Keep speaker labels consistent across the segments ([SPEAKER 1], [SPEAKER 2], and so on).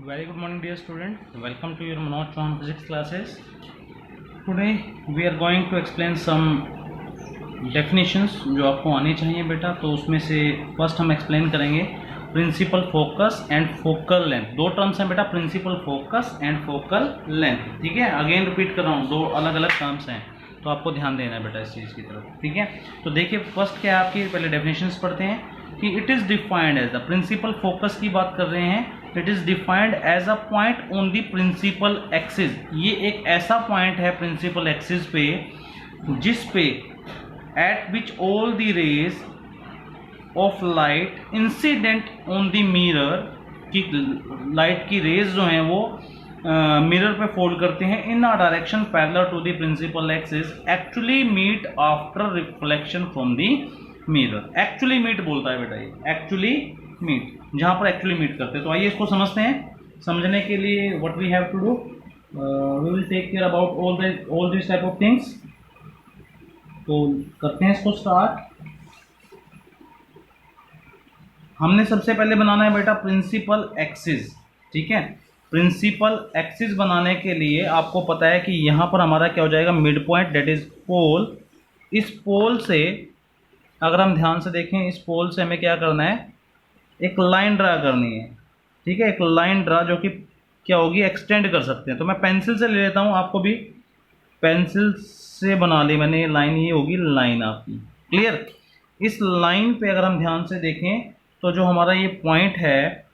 [SPEAKER 1] Very good morning, dear student. Welcome to your Manoj Chauhan physics classes. Today we are going to explain some definitions जो आपको आनी चाहिए बेटा. तो उसमें से फर्स्ट हम एक्सप्लेन करेंगे principal focus and focal length. दो टर्म्स हैं बेटा, principal focus and focal length. ठीक है, अगेन रिपीट कर रहा हूँ, दो अलग अलग टर्म्स हैं, तो आपको ध्यान देना है बेटा इस चीज़ की तरफ. ठीक है, तो देखिए फर्स्ट क्या है आपकी, पहले डेफिनेशंस पढ़ते हैं कि it is defined as the principal focus की बात कर रहे हैं. It is defined as a point on the principal axis. ये एक ऐसा पॉइंट है प्रिंसिपल एक्सिस पे जिस पे at which all the rays of light incident on the mirror की लाइट की रेज जो हैं वो मिरर पे फॉल करते हैं in a direction parallel to the principal axis actually meet after reflection from the mirror. Actually meet बोलता है बेटा, ये एक्चुअली मीट, जहां पर एक्चुअली मीट करते हैं. तो आइए इसको समझते हैं. समझने के लिए what we have to do, we will take care about all this type of things. तो करते हैं इसको स्टार्ट. हमने सबसे पहले बनाना है बेटा प्रिंसिपल एक्सिस. ठीक है, प्रिंसिपल एक्सिस बनाने के लिए आपको पता है कि यहाँ पर हमारा क्या हो जाएगा, mid point, that is pole. इस पोल से अगर हम ध्यान से देखें, इस पोल से हमें क्या करना है, एक लाइन ड्रा करनी है. ठीक है, एक लाइन ड्रा जो कि क्या होगी, एक्सटेंड कर सकते हैं. तो मैं पेंसिल से ले लेता हूँ, आपको भी पेंसिल से बना ली मैंने लाइन. ये होगी लाइन आपकी, क्लियर. इस लाइन पे अगर हम ध्यान से देखें तो जो हमारा ये पॉइंट है,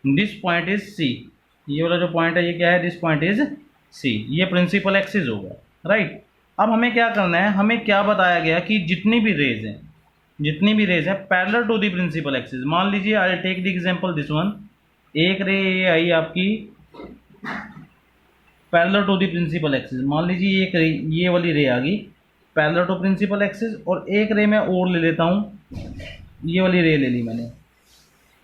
[SPEAKER 1] दिस पॉइंट इज सी. ये वाला जो पॉइंट है ये क्या है, दिस पॉइंट इज सी. ये प्रिंसिपल एक्सिस होगा, राइट. अब हमें क्या करना है, हमें क्या बताया गया कि जितनी भी रेज हैं parallel to the principal axis. मान लीजिए I will take the example this one. एक रे ये आई आपकी parallel to the principal axis. मान लीजिए एक रे, ये वाली रे आ गई पैरेलल टू प्रिंसिपल एक्सिस, और एक रे मैं और ले लेता हूँ, ये वाली रे ले ली मैंने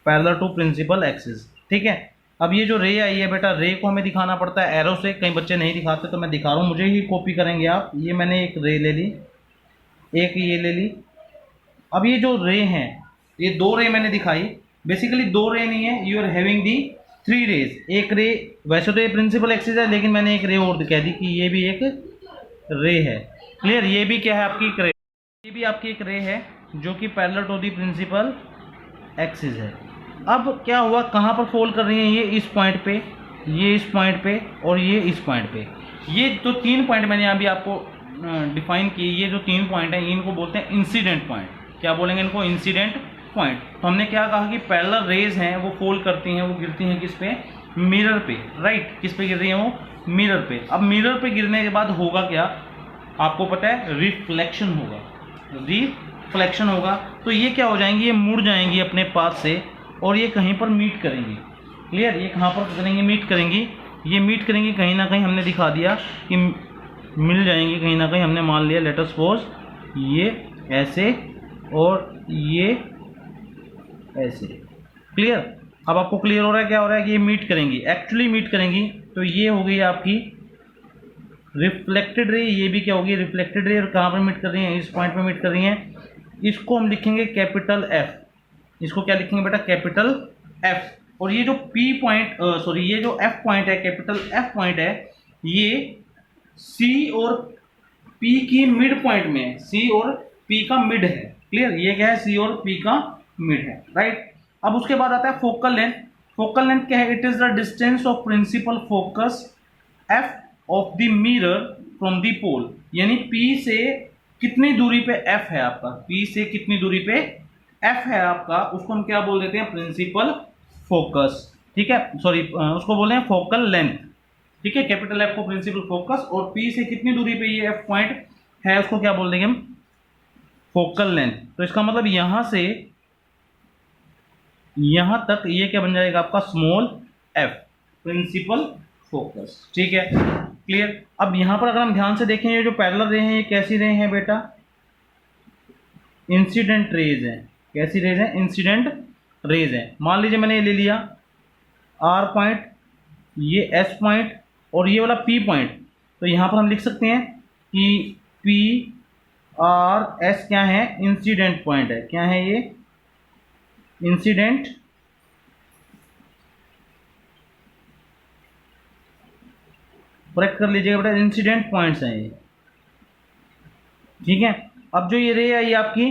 [SPEAKER 1] पैरेलल टू प्रिंसिपल एक्सिस. ठीक है, अब ये जो रे आई है बेटा, रे को हमें दिखाना पड़ता है एरो से. कई बच्चे नहीं दिखाते, तो मैं दिखा रहा हूँ, मुझे ही कॉपी करेंगे आप. ये मैंने एक रे ले ली, एक ये ले ली. अब ये जो रे हैं, ये दो रे मैंने दिखाई, बेसिकली दो रे नहीं है, you are having the three rays. एक रे, वैसे तो ये प्रिंसिपल एक्सिस है, लेकिन मैंने एक रे और कह दी कि ये भी एक रे है. क्लियर, ये भी क्या है आपकी एक रे, ये भी आपकी एक रे है जो कि parallel to the principal axis है. अब क्या हुआ, कहाँ पर फॉल कर रही है, ये इस पॉइंट पे, ये इस पॉइंट पे, और ये इस पॉइंट पे. ये जो तीन पॉइंट मैंने अभी आपको डिफाइन किए, ये जो तीन पॉइंट हैं इनको बोलते हैं इंसिडेंट पॉइंट. क्या बोलेंगे इनको, इंसिडेंट पॉइंट. तो हमने क्या कहा कि पैरेलल रेज हैं वो फॉल करती हैं, वो गिरती हैं किस पे, मिरर पे, राइट. किस पे गिर रही हैं वो, मिरर पे. अब मिरर पे गिरने के बाद होगा क्या, आपको पता है, रिफ्लेक्शन होगा. रिफ्लेक्शन होगा तो ये क्या हो जाएंगी, ये मुड़ जाएंगी अपने पास से, और ये कहीं पर मीट करेंगी. क्लियर, ये कहाँ पर करेंगी, मीट करेंगी. ये मीट करेंगी कहीं ना कहीं, हमने दिखा दिया कि मिल जाएंगी कहीं ना कहीं. हमने मान लिया, लेट अस सपोज ये ऐसे और ये ऐसे. क्लियर, अब आपको क्लियर हो रहा है क्या हो रहा है कि ये मीट करेंगी, एक्चुअली मीट करेंगी. तो ये हो गई आपकी रिफ्लेक्टेड रे. ये भी क्या होगी, रिफ्लेक्टेड रे. और कहाँ पर मीट कर रही हैं, इस पॉइंट पे मीट कर रही हैं. इसको हम लिखेंगे कैपिटल एफ. इसको क्या लिखेंगे बेटा, कैपिटल एफ. और ये जो पी पॉइंट, सॉरी, ये जो एफ पॉइंट है, कैपिटल एफ पॉइंट है, ये सी और पी की मिड पॉइंट में है. सी और पी का मिड है. क्लियर, ये क्या है, सी और पी का मिड है, राइट. अब उसके बाद आता है फोकल लेंथ. फोकल लेंथ क्या है, it is the distance of principal focus F of the mirror from the pole. यानी पी से कितनी दूरी पे एफ है आपका, पी से कितनी दूरी पे एफ है आपका, उसको हम क्या बोल देते हैं, प्रिंसिपल फोकस. ठीक है, सॉरी, उसको बोले हैं फोकल लेंथ. ठीक है, कैपिटल एफ को प्रिंसिपल फोकस, और पी से कितनी दूरी पे ये एफ पॉइंट है उसको क्या बोल देंगे हम, फोकल लेंथ. तो इसका मतलब यहां से यहां तक ये क्या बन जाएगा आपका, स्मॉल एफ, प्रिंसिपल फोकस. ठीक है, क्लियर. अब यहां पर अगर हम ध्यान से देखें, ये जो पैरेलल रे हैं ये कैसी रे हैं बेटा, इंसिडेंट रेज हैं. कैसी रेज हैं, इंसिडेंट रेज हैं. मान लीजिए मैंने ये ले लिया आर पॉइंट, ये एस पॉइंट, और ये वाला पी पॉइंट. तो यहां पर हम लिख सकते हैं कि पी आर एस क्या है, इंसिडेंट पॉइंट है. क्या है ये, इंसिडेंट करेक्ट कर लीजिएगा बेटा, इंसिडेंट पॉइंट्स हैं ये, ठीक है। अब जो ये रे आई आपकी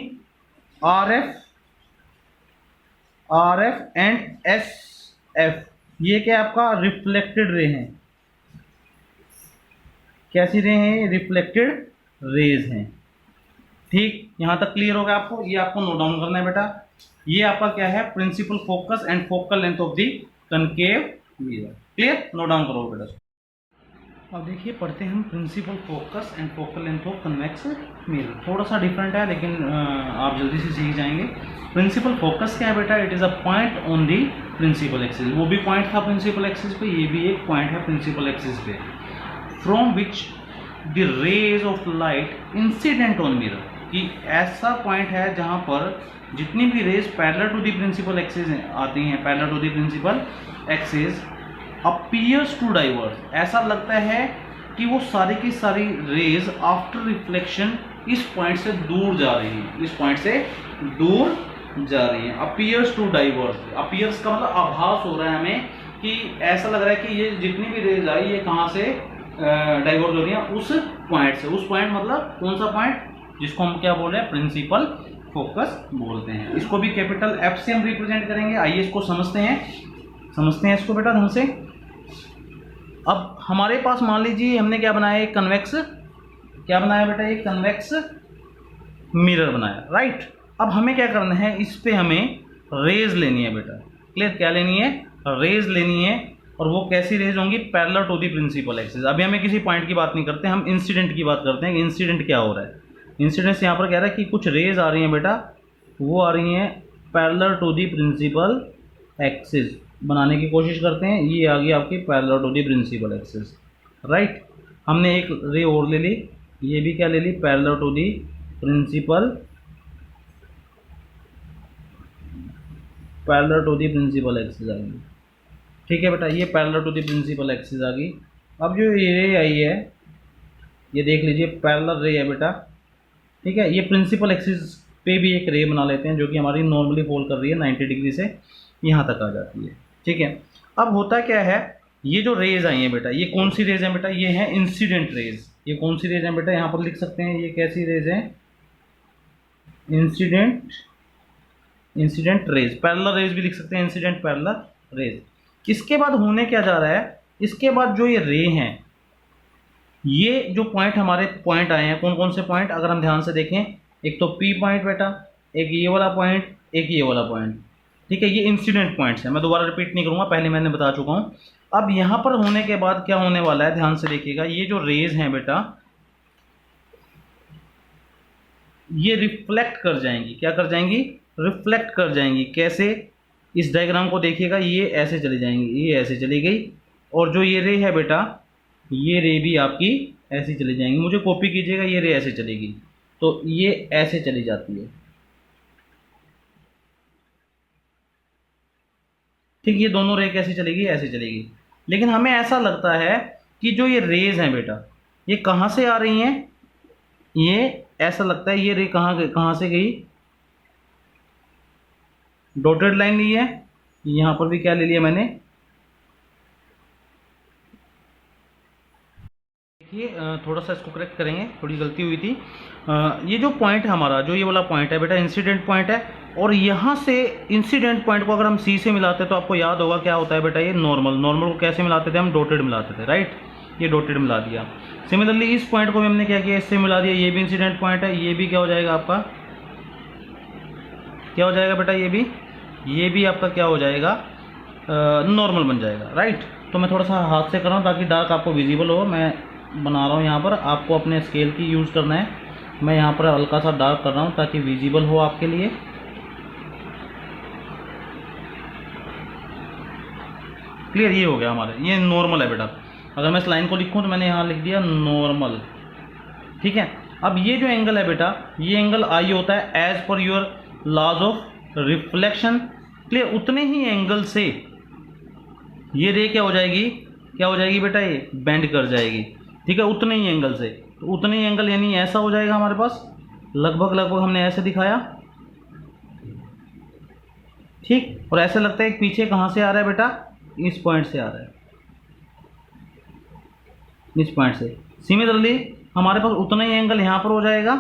[SPEAKER 1] R F and S F, ये क्या आपका रिफ्लेक्टेड रे हैं। कैसी रे हैं? रिफ्लेक्टेड रेज हैं, ठीक। यहां तक क्लियर हो गया आपको? ये आपको नोट डाउन करना है बेटा। ये आपका क्या है? Principal focus and focal length of the concave mirror. Clear? Note down करो बेटा। अब देखिए पढ़ते हैं हम principal focus and focal length of convex mirror. थोड़ा सा डिफरेंट है लेकिन आप जल्दी से सीख जाएंगे। प्रिंसिपल फोकस क्या है बेटा? It is a point on the principal axis. वो भी पॉइंट था प्रिंसिपल एक्सिस पे, ये भी एक पॉइंट है प्रिंसिपल एक्सिस पे, from which the rays of light incident on mirror. कि ऐसा पॉइंट है जहाँ पर जितनी भी rays parallel to the principal axis आती हैं, parallel to the principal axis, appears to diverge, ऐसा लगता है कि वो सारी की सारी रेज आफ्टर रिफ्लेक्शन इस पॉइंट से दूर जा रही हैं, इस पॉइंट से दूर जा रही हैं। अपीयर्स टू डाइवर्स, अपीयर्स का मतलब आभास हो रहा है हमें कि ऐसा लग रहा है कि ये जितनी भी रेज आई ये कहाँ से डाइवर्स हो रही है? उस पॉइंट से। उस पॉइंट मतलब कौन सा पॉइंट? जिसको हम क्या बोल रहे हैं? प्रिंसिपल फोकस बोलते हैं। इसको भी कैपिटल एफ से हम रिप्रेजेंट करेंगे। आइए इसको समझते हैं इसको बेटा ढंग से। अब हमारे पास मान लीजिए हमने क्या बनाया? एक कन्वेक्स, क्या बनाया बेटा? एक कन्वेक्स मिरर बनाया, राइट। अब हमें क्या करना है? इस पे हमें रेज लेनी है बेटा। क्लियर? क्या लेनी है? रेज लेनी है। और वो कैसी रेज होंगी? Parallel to the principal axis. अभी हमें किसी पॉइंट की बात नहीं करते, हम इंसिडेंट की बात करते हैं कि इंसिडेंट क्या हो रहा है। इंसिडेंस यहाँ पर कह रहा है कि कुछ रेज आ रही हैं बेटा, वो आ रही हैं parallel to the principal axis. बनाने की कोशिश करते हैं। ये आ गई आपकी parallel to the principal axis, right. हमने एक रे और ले ली, ये भी क्या ले ली? Parallel to the principal axis आ गई, ठीक है बेटा। ये parallel to the principal axis आ गई। अब जो ये रे आई है, ये देख लीजिए पैरेलल रे है बेटा, ठीक है। ये प्रिंसिपल एक्सिस पे भी एक रे बना लेते हैं जो कि हमारी नॉर्मली फॉल कर रही है 90 डिग्री से, यहाँ तक आ जाती है, ठीक है। अब होता क्या है? ये जो रेज आई हैं बेटा, ये कौन सी रेज हैं बेटा? ये हैं इंसिडेंट रेज। ये कौन सी रेज हैं बेटा? यहाँ पर लिख सकते हैं ये कैसी रेज हैं? Incident raise. पैरेलल रेज भी लिख सकते हैं, इंसिडेंट पैरेलल रेज। इसके बाद होने क्या जा रहा है? इसके बाद जो ये रे हैं, ये जो पॉइंट हमारे पॉइंट आए हैं, कौन कौन से पॉइंट? अगर हम ध्यान से देखें, एक तो पी पॉइंट बेटा, एक ये वाला पॉइंट, एक ये वाला पॉइंट, ठीक है। ये इंसिडेंट पॉइंट्स हैं, मैं दोबारा रिपीट नहीं करूंगा, पहले मैंने बता चुका हूं। अब यहां पर होने के बाद क्या होने वाला है? ध्यान से देखिएगा, ये जो रेज हैं बेटा, ये रिफ्लेक्ट कर जाएंगी। क्या कर जाएंगी? रिफ्लेक्ट कर जाएंगी। कैसे? इस डायग्राम को देखिएगा, ये ऐसे चली जाएंगी, ये ऐसे चली गई, और जो ये रे है बेटा, ये रे भी आपकी ऐसी चली जाएंगी। मुझे कॉपी कीजिएगा, ये रे ऐसे चलेगी, तो ये ऐसे चली जाती है, ठीक। ये दोनों रे कैसे चलेगी? ऐसे चलेगी। लेकिन हमें ऐसा लगता है कि जो ये रेज हैं बेटा, ये कहाँ से आ रही हैं? ये ऐसा लगता है ये रे कहाँ से गई? डॉटेड लाइन ली है, यहाँ पर भी क्या ले लिया मैंने? देखिए थोड़ा सा इसको करेक्ट करेंगे, थोड़ी गलती हुई थी। ये जो पॉइंट है हमारा, जो ये वाला पॉइंट है बेटा, इंसिडेंट पॉइंट है। और यहाँ से इंसिडेंट पॉइंट को अगर हम सी से मिलाते हैं तो आपको याद होगा क्या होता है बेटा? ये नॉर्मल को कैसे मिलाते थे हम? डॉटेड मिलाते थे, राइट। ये डॉटेड मिला दिया। सिमिलरली इस पॉइंट को भी हमने क्या किया? इससे मिला दिया। ये भी इंसिडेंट पॉइंट है, ये भी क्या हो जाएगा आपका? क्या हो जाएगा बेटा? ये भी आपका क्या हो जाएगा? नॉर्मल बन जाएगा, राइट। तो मैं थोड़ा सा हाथ से कर रहा हूँ ताकि डार्क आपको विजिबल हो। मैं बना रहा हूँ यहाँ पर, आपको अपने स्केल की यूज़ करना है। मैं यहाँ पर हल्का सा डार्क कर रहा हूँ ताकि विजिबल हो आपके लिए। क्लियर? ये हो गया हमारे, ये नॉर्मल है बेटा। अगर मैं इस लाइन को लिखूँ तो मैंने यहाँ लिख दिया नॉर्मल, ठीक है। अब ये जो एंगल है बेटा, ये एंगल आई होता है as per your laws of reflection. Clear? उतने ही एंगल से ये रे क्या हो जाएगी? क्या हो जाएगी बेटा? ये बेंड कर जाएगी, ठीक है। उतने ही एंगल से, तो उतने ही एंगल यानी ऐसा हो जाएगा हमारे पास, लगभग हमने ऐसे दिखाया, ठीक। और ऐसे लगता है कि पीछे कहाँ से आ रहा है बेटा? इस पॉइंट से आ रहा है, इस पॉइंट से। सिमिलरली हमारे पास उतना ही एंगल यहाँ पर हो जाएगा,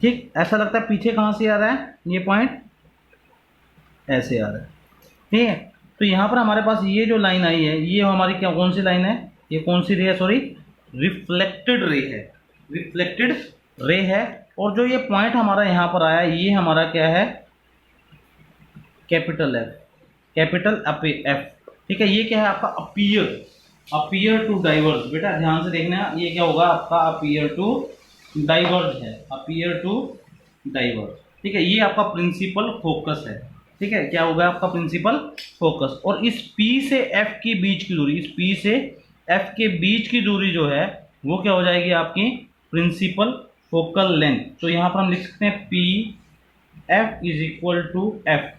[SPEAKER 1] ठीक। ऐसा लगता है पीछे कहाँ से आ रहा है ये पॉइंट, ऐसे आ रहा है, ठीक है। तो यहाँ पर हमारे पास ये जो लाइन आई है ये हमारी क्या, कौन सी लाइन है, ये कौन सी रे है, सॉरी रिफ्लेक्टेड रे है, रिफ्लेक्टेड रे है। और जो ये पॉइंट हमारा यहाँ पर आया ये हमारा क्या है, कैपिटल एफ, कैपिटल एफ, ठीक है। ये क्या है आपका अपीयर, अपीयर टू डाइवर्ज, बेटा ध्यान से देखना, ये क्या होगा आपका अपीयर टू डाइवर्ज है, अपीयर टू डाइवर्ज, ठीक है। ये आपका प्रिंसिपल फोकस है, ठीक है। क्या होगा आपका प्रिंसिपल फोकस। और इस P से F के बीच की दूरी, इस P से F के बीच की दूरी जो है वो क्या हो जाएगी आपकी प्रिंसिपल फोकल लेंथ। तो यहाँ पर हम लिख सकते हैं P F is equal to F।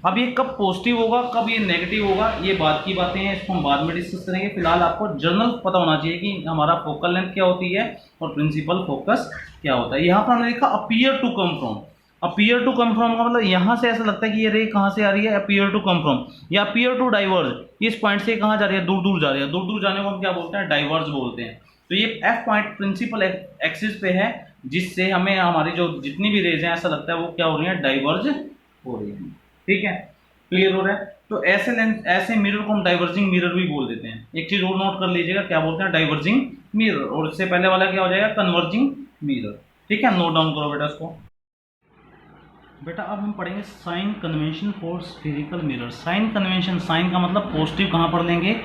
[SPEAKER 1] अब ये कब पॉजिटिव होगा कब ये नेगेटिव होगा ये बात की बातें हैं, इसको हम बाद में डिस्कस करेंगे। फिलहाल आपको जनरल पता होना चाहिए कि हमारा फोकल लेंथ क्या होती है और प्रिंसिपल फोकस क्या होता है। यहाँ पर हमने लिखा appear to come from, appear to come from का मतलब यहाँ से ऐसा लगता है कि ये रे कहाँ से आ रही है, अपीयर टू कम फ्रॉम, या अपीयर टू डाइवर्ज, इस पॉइंट से कहाँ जा रही है, दूर दूर जा रही है, दूर दूर जाने को हम क्या बोलते हैं, डाइवर्ज बोलते हैं। तो ये F पॉइंट प्रिंसिपल एक्सिस पे है, जिससे हमें हमारी जो जितनी भी रेज हैं ऐसा लगता है वो क्या हो रही है, डाइवर्ज हो रही है, ठीक है। क्लियर हो रहा है। तो ऐसे लेंस, ऐसे मिरर को हम डाइवर्जिंग मिरर भी बोल देते हैं। एक चीज और नोट कर लीजिएगा, क्या बोलते हैं, डाइवर्जिंग मिरर, और इससे पहले वाला क्या हो जाएगा, कन्वर्जिंग मिरर, ठीक है। नोट डाउन करो बेटा इसको। बेटा अब हम पढ़ेंगे sign convention for spherical mirror. Sign convention, sign का मतलब पॉजिटिव कहाँ पर लेंगे,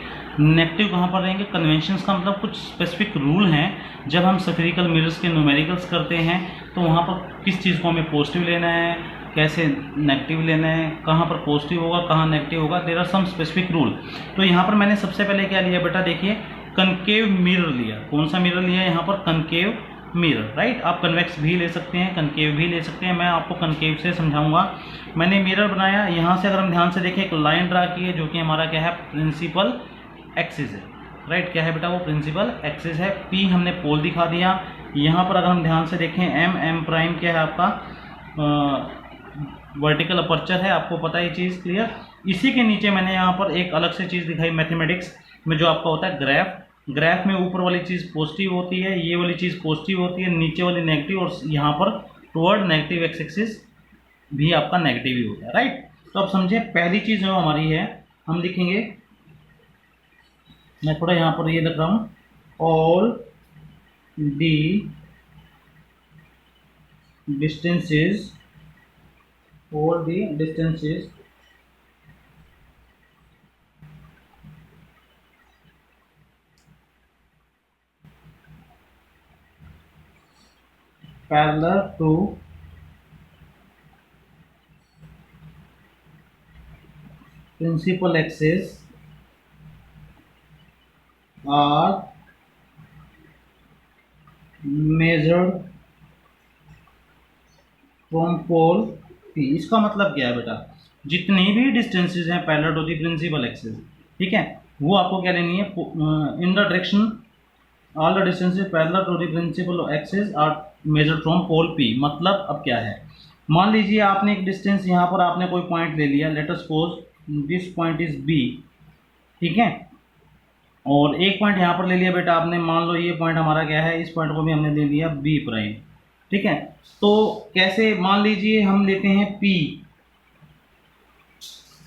[SPEAKER 1] नेगेटिव कहाँ पर लेंगे, कन्वेंशंस का मतलब कुछ स्पेसिफिक रूल हैं। जब हम स्फेरिकल मिरर्स के न्यूमेरिकल्स करते हैं तो वहाँ पर किस चीज़ को हमें पॉजिटिव लेना है, कैसे नेगेटिव लेना है, कहाँ पर पॉजिटिव होगा कहाँ नेगेटिव होगा, there are some specific rule. तो यहाँ पर मैंने सबसे पहले क्या लिया बेटा, देखिए कनकेव मिरर लिया। कौन सा मिरर लिया यहाँ पर, कनकेव मिरर, राइट। आप कन्वेक्स भी ले सकते हैं, कनकेव भी ले सकते हैं, मैं आपको कनकेव से समझाऊंगा। मैंने मिरर बनाया, यहाँ से अगर हम ध्यान से देखें एक लाइन ड्रा की है जो कि हमारा क्या है, प्रिंसिपल एक्सिस है, राइट। क्या है बेटा, वो प्रिंसिपल एक्सिस है। P हमने पोल दिखा दिया। यहाँ पर अगर हम ध्यान से देखें M प्राइम क्या है आपका वर्टिकल अपर्चर है, आपको पता है ये चीज़, क्लियर। इसी के नीचे मैंने यहाँ पर एक अलग से चीज़ दिखाई मैथमेटिक्स में, जो आपका होता है ग्राफ। ग्राफ में ऊपर वाली चीज़ पॉजिटिव होती है, ये वाली चीज़ पॉजिटिव होती है, नीचे वाली नेगेटिव, और यहाँ पर टुवर्ड नेगेटिव एक्स एक्सिस भी आपका नेगेटिव ही होता है, राइट। तो अब समझे, पहली चीज़ जो हमारी है हम लिखेंगे, मैं थोड़ा यहाँ पर ये लिख रहा हूँ, all the distances, all the distances parallel to principal axis are measured from pole P। इसका मतलब क्या है बेटा, जितनी भी डिस्टेंसेस हैं parallel to the principal axis, ठीक है, वो आपको क्या लेनी है, in the direction all the distances parallel to the principal axis are measured from pole P। मतलब अब क्या है, मान लीजिए आपने एक डिस्टेंस यहाँ पर आपने कोई पॉइंट ले लिया, let us suppose this point is B, ठीक है, और एक पॉइंट यहाँ पर ले लिया बेटा आपने, मान लो ये पॉइंट हमारा क्या है, इस पॉइंट को भी हमने ले लिया B प्राइम, ठीक है। तो कैसे, मान लीजिए हम लेते हैं P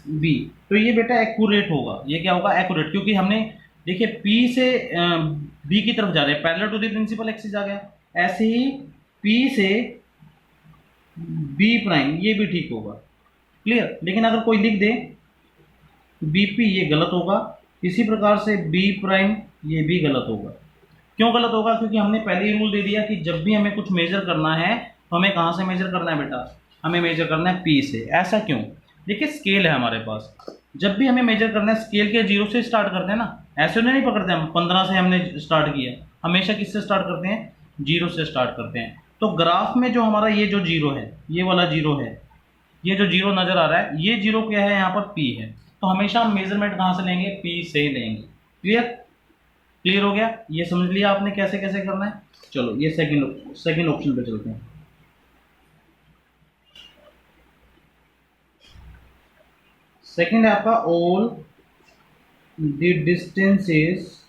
[SPEAKER 1] B, तो ये बेटा एक्यूरेट होगा, ये क्या होगा, एक्यूरेट, क्योंकि हमने देखिए P से B की तरफ जा रहे हैं, parallel to the principal axis आ गया। ऐसे ही P से B प्राइम, ये भी ठीक होगा, क्लियर। लेकिन अगर कोई लिख दे BP, ये गलत होगा। इसी प्रकार से B प्राइम, ये भी गलत होगा। क्यों गलत होगा, क्योंकि हमने पहले ही रूल दे दिया कि जब भी हमें कुछ मेजर करना है तो हमें कहाँ से मेजर करना है बेटा, हमें मेजर करना है P से। ऐसा क्यों, देखिए स्केल है हमारे पास, जब भी हमें मेजर करना है स्केल के 0 से स्टार्ट करते हैं ना, ऐसे नहीं पकड़ते हम 15 से हमने स्टार्ट किया, हमेशा किससे स्टार्ट करते हैं, 0 से स्टार्ट करते हैं। तो ग्राफ में जो हमारा ये जो 0 है, ये वाला 0 है, ये जो 0 नजर आ रहा है, ये 0 क्या है, यहाँ पर P है। तो हमेशा हम मेजरमेंट कहाँ से लेंगे, P से लेंगे, क्लियर। क्लियर हो गया, ये समझ लिया आपने कैसे कैसे करना है। चलो ये सेकंड ऑप्शन पे चलते हैं। सेकेंड है आपका all the distances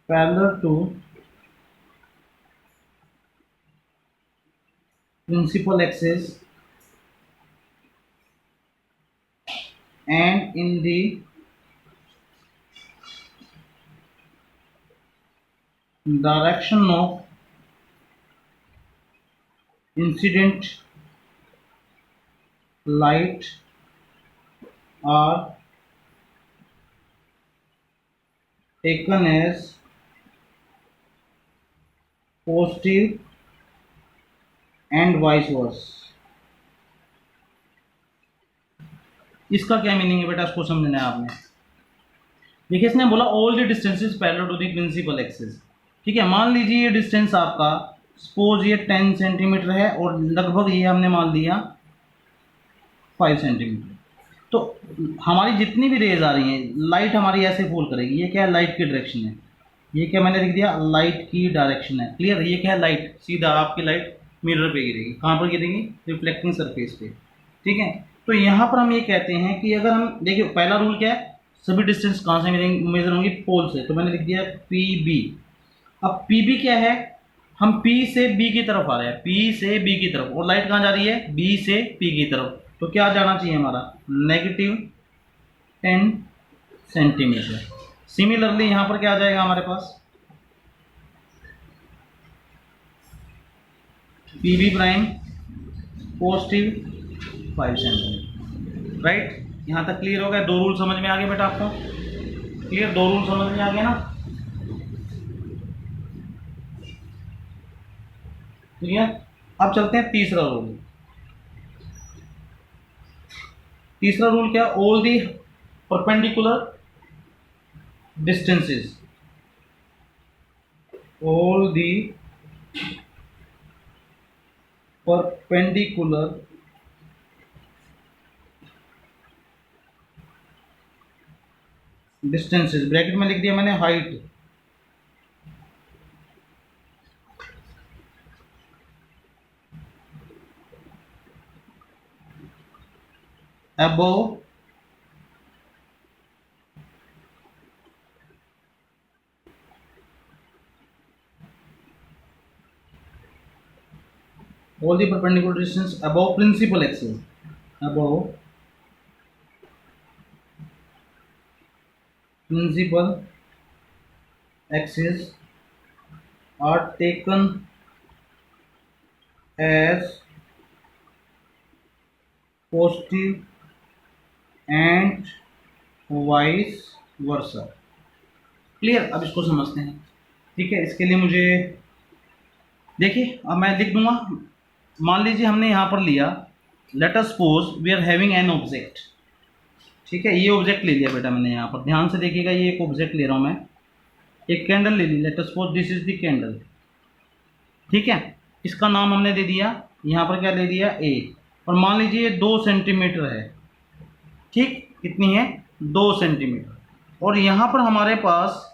[SPEAKER 1] parallel to principal axis and in the direction of incident light are taken as positive and vice versa। इसका क्या मीनिंग है बेटा, इसको समझना है आपने। देखिए इसने बोला all the distances parallel to the principal axis. ठीक है, मान लीजिए ये डिस्टेंस आपका सपोज ये 10 सेंटीमीटर है और लगभग ये हमने मान लिया 5 सेंटीमीटर। तो हमारी जितनी भी रेज आ रही हैं, लाइट हमारी ऐसे फॉल करेगी। ये क्या है, लाइट की डायरेक्शन है। ये क्या मैंने लिख दिया, लाइट की डायरेक्शन है। क्लियर, ये क्या है, लाइट सीधा आपकी लाइट मिरर पे गिरेगी। कहाँ पर गिरेगी, रिफ्लेक्टिंग सरफेस पे। ठीक है, तो यहाँ पर हम ये कहते हैं कि अगर हम देखिए पहला रूल क्या है, सभी डिस्टेंस कहाँ से मेजर होंगी, पोल से। तो मैंने लिख दिया पी बी। अब पी बी क्या है, हम पी से बी की तरफ आ रहे हैं, पी से बी की तरफ, और लाइट कहाँ जा रही है, बी से पी की तरफ। तो क्या जाना चाहिए हमारा, -10 सेंटीमीटर। सिमिलरली यहाँ पर क्या आ जाएगा हमारे पास, P B prime +5 centimetre. Right, यहाँ तक क्लियर हो गया। दो रूल समझ में आ गए बेटा आपको, क्लियर, दो रूल समझ में आ गए ना। क्लियर, अब चलते हैं तीसरा रूल। तीसरा रूल क्या, all the perpendicular distances, all the perpendicular distances, bracket में लिख दिया मैंने height, above all the perpendicular distance above principal axis, above principal axis are taken as positive and vice versa. Clear, अब इसको समझते हैं। ठीक है, इसके लिए मुझे देखिए, अब मैं लिख दूंगा। मान लीजिए हमने यहाँ पर लिया, let us suppose we are having an object. ठीक है, ये ऑब्जेक्ट ले लिया बेटा मैंने यहाँ पर, ध्यान से देखिएगा, ये एक ऑब्जेक्ट ले रहा हूँ मैं, एक कैंडल ले ली। Let us suppose this is the candle. ठीक है, इसका नाम हमने दे दिया, यहाँ पर क्या ले दिया, ए। और मान लीजिए ये 2 सेंटीमीटर है। ठीक, कितनी है, 2 सेंटीमीटर। और यहाँ पर हमारे पास,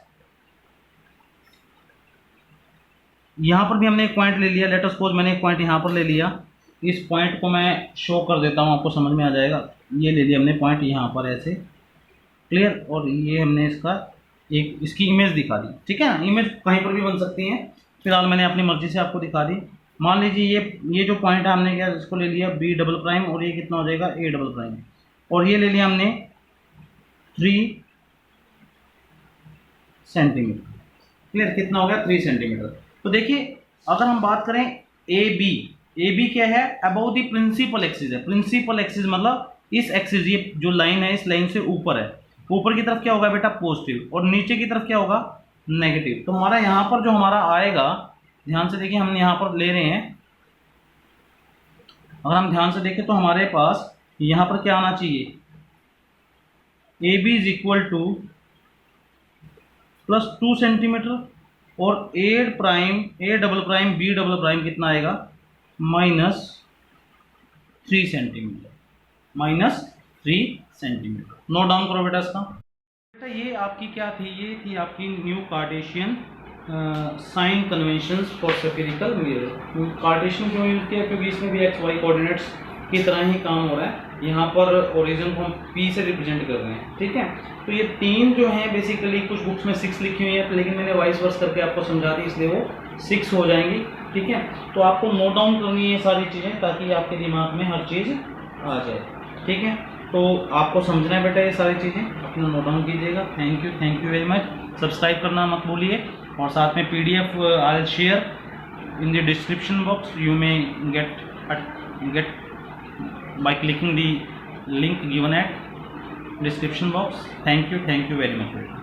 [SPEAKER 1] यहाँ पर भी हमने एक पॉइंट ले लिया। लेट अस सपोज मैंने एक पॉइंट यहाँ पर ले लिया। इस पॉइंट को मैं शो कर देता हूँ, आपको समझ में आ जाएगा। ये ले लिया हमने पॉइंट यहाँ पर ऐसे, क्लियर। और ये हमने इसका एक इसकी इमेज दिखा दी। ठीक है ना, इमेज कहीं पर भी बन सकती है, फिलहाल मैंने अपनी मर्जी से आपको दिखा दी। मान लीजिए ये जो पॉइंट है हमने क्या इसको ले लिया बी डबल प्राइम, और ये कितना हो जाएगा, ए डबल प्राइम। और ये ले लिया हमने 3 सेंटीमीटर। क्लियर, कितना हो गया, 3 सेंटीमीटर। तो देखिए अगर हम बात करें ए बी क्या है, अबाउट द प्रिंसिपल एक्सिस है। प्रिंसिपल एक्सिस मतलब इस एक्सिस, ये जो लाइन है इस लाइन से ऊपर है, ऊपर की तरफ क्या होगा बेटा, पॉजिटिव, और नीचे की तरफ क्या होगा, नेगेटिव। तो हमारा यहाँ पर जो हमारा आएगा, ध्यान से देखिए, हम यहाँ पर ले रहे हैं, अगर हम ध्यान से देखें तो हमारे पास यहाँ पर क्या आना चाहिए, A B is equal to +2 centimetre, और A double prime B double prime कितना आएगा, -3 सेंटीमीटर। -3 सेंटीमीटर। नोट डाउन करो बेटा इसका। बेटा ये आपकी क्या थी, ये थी आपकी new Cartesian sign conventions for spherical mirror. Cartesian क्यों यूज़ किया, क्योंकि इसमें भी एक्स वाई कोऑर्डिनेट्स की तरह ही काम हो रहा है। यहाँ पर ओरिजिन को हम पी से रिप्रेजेंट कर रहे हैं, ठीक है। तो ये 3 जो हैं बेसिकली, कुछ बुक्स में 6 लिखी हुई है, लेकिन मैंने वाइस वर्स करके आपको समझा दी, इसलिए वो 6 हो जाएंगी, ठीक है। तो आपको नोट डाउन करनी है सारी चीज़ें, ताकि आपके दिमाग में हर चीज़ आ जाए, ठीक है। तो आपको समझना है बेटा ये सारी चीज़ें, अपना नोट डाउन कीजिएगा। Thank you very much. Subscribe करना मत भूलिए, और साथ में PDF I will share in the description box. You may gate by clicking the link given at description box. Thank you very much.